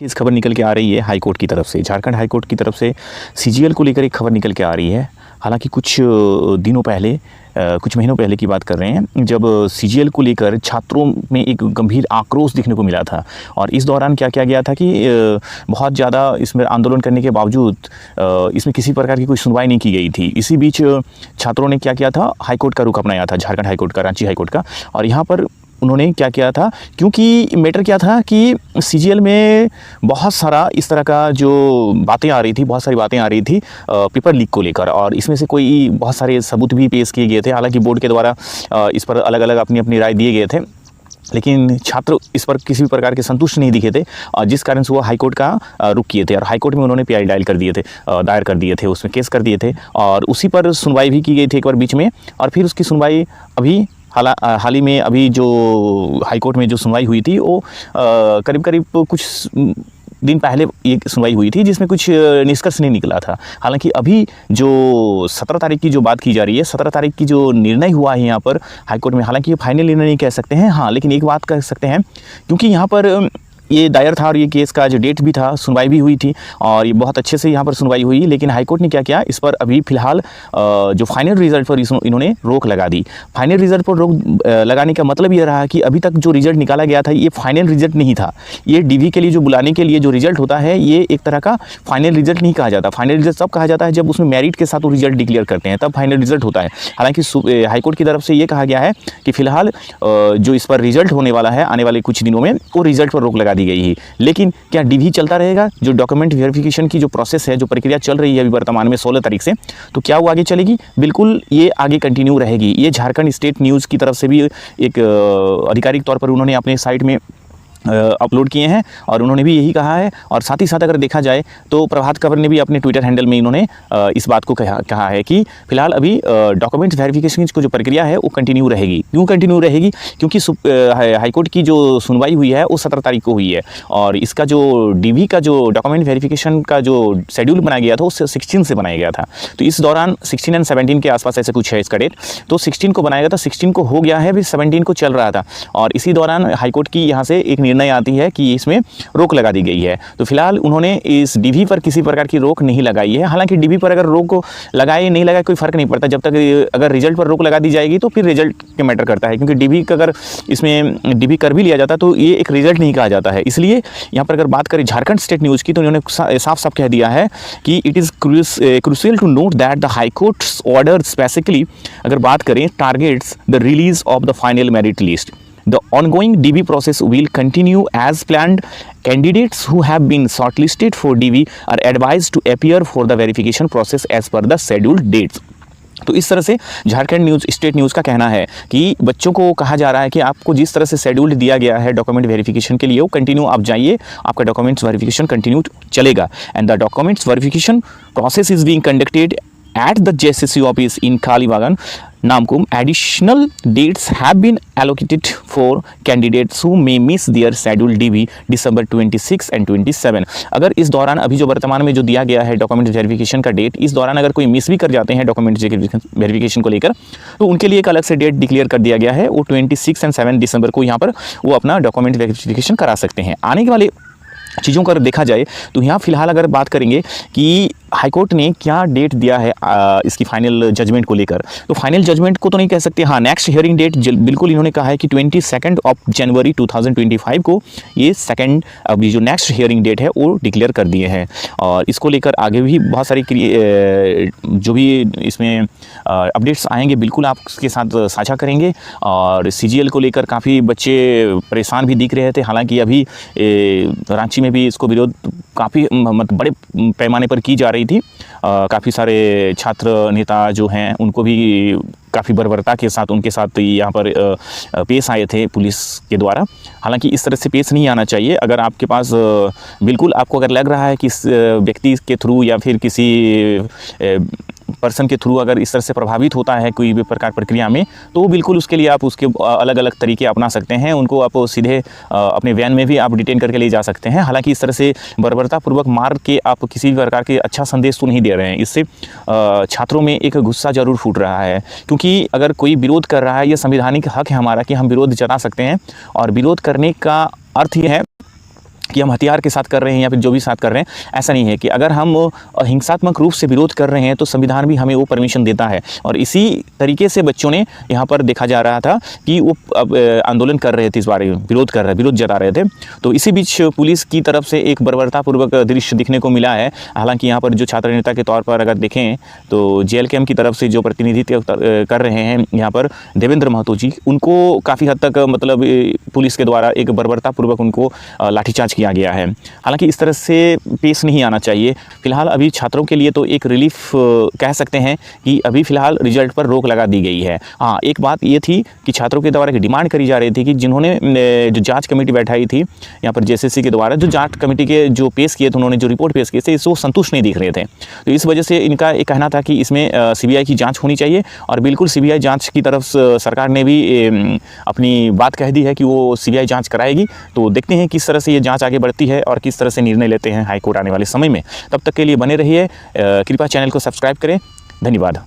इस खबर निकल के आ रही है हाई कोर्ट की तरफ से, झारखंड हाई कोर्ट की तरफ से सीजीएल को लेकर एक खबर निकल के आ रही है। हालांकि कुछ दिनों पहले, कुछ महीनों पहले की बात कर रहे हैं, जब सीजीएल को लेकर छात्रों में एक गंभीर आक्रोश दिखने को मिला था। और इस दौरान क्या किया गया था कि बहुत ज़्यादा इसमें आंदोलन करने के बावजूद इसमें किसी प्रकार की कोई सुनवाई नहीं की गई थी। इसी बीच छात्रों ने क्या किया था, हाई कोर्ट का रुख अपनाया था, झारखंड हाई कोर्ट का, रांची हाई कोर्ट का। और यहाँ पर उन्होंने क्या किया था, क्योंकि मैटर क्या था कि सीजीएल में बहुत सारा इस तरह का जो बातें आ रही थी, बहुत सारी बातें आ रही थी पेपर लीक को लेकर, और इसमें से कोई बहुत सारे सबूत भी पेश किए गए थे। हालांकि बोर्ड के द्वारा इस पर अलग अलग अपनी अपनी राय दिए गए थे, लेकिन छात्र इस पर किसी भी प्रकार के संतुष्ट नहीं दिखे थे, जिस कारण से वो हाईकोर्ट का रुख किए थे। और हाईकोर्ट में उन्होंने पीआई दायर कर दिए थे, उसमें केस कर दिए थे, और उसी पर सुनवाई भी की गई थी एक बार बीच में। और फिर उसकी सुनवाई अभी हाल ही में अभी जो हाईकोर्ट में जो सुनवाई हुई थी वो करीब करीब कुछ दिन पहले ये सुनवाई हुई थी, जिसमें कुछ निष्कर्ष नहीं निकला था। हालांकि अभी जो 17 तारीख की जो बात की जा रही है, 17 तारीख की जो निर्णय हुआ है यहाँ पर हाईकोर्ट में, हालांकि ये फाइनल निर्णय नहीं कह सकते हैं, हाँ, लेकिन एक बात कह सकते हैं, क्योंकि यहाँ पर ये दायर था और ये केस का जो डेट भी था, सुनवाई भी हुई थी, और ये बहुत अच्छे से यहाँ पर सुनवाई हुई। लेकिन हाईकोर्ट ने क्या किया, इस पर अभी फ़िलहाल जो फाइनल रिजल्ट पर इन्होंने रोक लगा दी। फाइनल रिजल्ट पर रोक लगाने का मतलब ये रहा कि अभी तक जो रिजल्ट निकाला गया था ये फाइनल रिजल्ट नहीं था। ये डीवी के लिए जो बुलाने के लिए जो रिजल्ट होता है, ये एक तरह का फाइनल रिजल्ट नहीं कहा जाता। फाइनल रिजल्ट तब कहा जाता है जब उसमें मेरिट के साथ वो रिजल्ट डिक्लेयर करते हैं, तब फाइनल रिजल्ट होता है। हालांकि हाईकोर्ट की तरफ से ये कहा गया है कि फ़िलहाल जो इस पर रिजल्ट होने वाला है आने वाले कुछ दिनों में, वो रिजल्ट पर रोक लगा दी गई है। लेकिन क्या डीवी चलता रहेगा? जो डॉक्यूमेंट वेरिफिकेशन की जो प्रोसेस है, जो प्रक्रिया चल रही है अभी वर्तमान में 16 तारीख से, तो क्या वो आगे चलेगी? बिल्कुल, ये आगे कंटिन्यू रहेगी। ये झारखंड स्टेट न्यूज़ की तरफ से भी एक आधिकारिक तौर पर उन्होंने अपने साइट में अपलोड किए हैं, और उन्होंने भी यही कहा है। और साथ ही साथ अगर देखा जाए तो प्रभात खबर ने भी अपने ट्विटर हैंडल में इन्होंने इस बात को कहा है कि फिलहाल अभी डॉक्यूमेंट वेरिफिकेशन की जो प्रक्रिया है वो कंटिन्यू रहेगी। क्यों कंटिन्यू रहेगी? क्योंकि हाईकोर्ट की जो सुनवाई हुई है वो 17 तारीख को हुई है, और इसका जो डीवी का जो डॉक्यूमेंट वेरिफिकेशन का जो शेड्यूल बनाया गया था वो 16 से बनाया गया था। तो इस दौरान 16 एंड 17 के आसपास ऐसे कुछ है इसका डेट, तो 16 को बनाया गया था, 16 को हो गया है, अभी 17 को चल रहा था। और इसी दौरान हाईकोर्ट की यहाँ से एक निर्णय आती है कि इसमें रोक लगा दी गई है। तो फिलहाल उन्होंने इस डीवी पर किसी प्रकार की रोक नहीं लगाई है। हालांकि डीवी पर अगर रोक लगाए नहीं लगाए कोई फर्क नहीं पड़ता, जब तक अगर रिजल्ट पर रोक लगा दी जाएगी तो फिर रिजल्ट के मैटर करता है, क्योंकि डीवी का अगर इसमें डीवी कर भी लिया जाता तो ये एक रिजल्ट नहीं कहा जाता है। इसलिए यहाँ पर अगर बात करें झारखंड स्टेट न्यूज़ की, तो उन्होंने साफ साफ कह दिया है कि it is crucial to note that the high court's order specifically, अगर बात करें, targets the release of the final merit list. The ongoing DV process will continue as planned. Candidates who have been shortlisted for DV are advised to appear for the verification process as per the scheduled dates. तो इस तरह से Jharkhand news, state news का कहना है कि बच्चों को कहा जा रहा है कि आपको जिस तरह से शेड्यूल दिया गया है डॉक्यूमेंट वेरिफिकेशन के लिए, वो कंटिन्यू आप जाइए, आपका डॉक्यूमेंट्स वेरिफिकेशन कंटिन्यू चलेगा। And the documents verification process is being conducted at the JSSC office in Kalibagan, Namkum. Additional dates have been allocated for candidates who may miss their scheduled DV December 26 and 27. अगर इस दौरान अभी जो वर्तमान में जो दिया गया है डॉक्यूमेंट वेरिफिकेशन का डेट, इस दौरान अगर कोई मिस भी कर जाते हैं डॉक्यूमेंट वेरिफिकेशन को लेकर, तो उनके लिए एक अलग से डेट डिक्लेयर कर दिया गया है। वो 26 एंड 7 दिसंबर को यहाँ पर वो अपना डॉक्यूमेंट वेरिफिकेशन करा सकते हैं। आने वाले चीज़ों का देखा जाए तो यहाँ फिलहाल अगर बात करेंगे कि हाईकोर्ट ने क्या डेट दिया है इसकी फाइनल जजमेंट को लेकर, तो फाइनल जजमेंट को तो नहीं कह सकते, हाँ, नेक्स्ट हियरिंग डेट बिल्कुल इन्होंने कहा है कि 22 जनवरी 2025 को ये सेकंड अभी जो नेक्स्ट हियरिंग डेट है वो डिक्लेयर कर दिए हैं। और इसको लेकर आगे भी बहुत सारी जो भी इसमें अपडेट्स आएंगे बिल्कुल आपके साथ साझा करेंगे। और सीजीएल को लेकर काफ़ी बच्चे परेशान भी दिख रहे थे। हालांकि अभी रांची में भी इसको विरोध काफ़ी बड़े पैमाने पर की जा रही थी। काफ़ी सारे छात्र नेता जो हैं उनको भी काफ़ी बर्बरता के साथ उनके साथ यहाँ पर पेश आए थे पुलिस के द्वारा। हालांकि इस तरह से पेश नहीं आना चाहिए। अगर आपके पास बिल्कुल आपको अगर लग रहा है कि इस व्यक्ति के थ्रू या फिर किसी पर्सन के थ्रू अगर इस तरह से प्रभावित होता है कोई भी प्रकार प्रक्रिया में, तो बिल्कुल उसके लिए आप उसके अलग अलग तरीके अपना सकते हैं। उनको आप सीधे अपने वैन में भी आप डिटेन करके ले जा सकते हैं। हालांकि इस तरह से बर्बरतापूर्वक मार के आप किसी भी प्रकार के अच्छा संदेश तो नहीं दे रहे हैं। इससे छात्रों में एक गुस्सा जरूर फूट रहा है, क्योंकि अगर कोई विरोध कर रहा है, यह संवैधानिक हक है हमारा कि हम विरोध जता सकते हैं। और विरोध करने का अर्थ यह है कि हम हथियार के साथ कर रहे हैं या फिर जो भी साथ कर रहे हैं, ऐसा नहीं है। कि अगर हम हिंसात्मक रूप से विरोध कर रहे हैं तो संविधान भी हमें वो परमिशन देता है। और इसी तरीके से बच्चों ने यहाँ पर देखा जा रहा था कि वो आंदोलन कर रहे थे, इस बारे में विरोध जता रहे थे। तो इसी बीच पुलिस की तरफ से एक बर्बरतापूर्वक दृश्य दिखने को मिला है। हालांकि यहाँ पर जो छात्र नेता के तौर पर अगर देखें तो JLKM की तरफ से जो प्रतिनिधित्व कर रहे हैं यहाँ पर देवेंद्र महतो जी, उनको काफ़ी हद तक मतलब पुलिस के द्वारा एक बर्बरतापूर्वक उनको लाठीचार्ज किया गया है। हालांकि इस तरह से पेश नहीं आना चाहिए। फिलहाल अभी छात्रों के लिए तो एक रिलीफ कह सकते हैं कि अभी फ़िलहाल रिजल्ट पर रोक लगा दी गई है। हाँ, एक बात ये थी कि छात्रों के द्वारा एक डिमांड करी जा रही थी कि जिन्होंने जो जांच कमेटी बैठाई थी यहाँ पर JSSC के द्वारा, जो जांच कमेटी के जो पेश किए थे, उन्होंने जो रिपोर्ट पेश किए थे, इससे वो संतुष्ट नहीं दिख रहे थे। तो इस वजह से इनका एक कहना था कि इसमें CBI की जाँच होनी चाहिए। और बिल्कुल CBI जाँच की तरफ सरकार ने भी अपनी बात कह दी है कि वो CBI जाँच कराएगी। तो देखते हैं किस तरह से ये जाँच आगे बढ़ती है और किस तरह से निर्णय लेते हैं हाईकोर्ट आने वाले समय में। तब तक के लिए बने रहिए, कृपया चैनल को सब्सक्राइब करें। धन्यवाद।